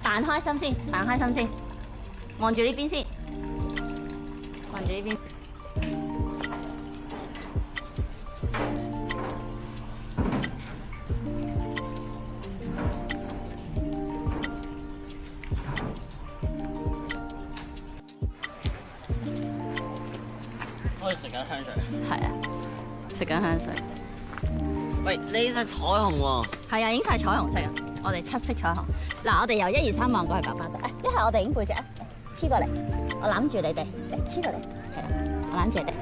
扮開心先，扮開心先，望住呢邊先，望住呢邊。我哋食緊香水。係啊，食緊香水。喂，呢隻彩虹喎。係啊，影晒彩虹色啊！我哋7色彩虹。嗱，我哋由1、2、3望過去爸爸度。一係我哋影背脊啊，黐過嚟，我攬住你哋，嚟黐過嚟，係啦，我攬住你哋。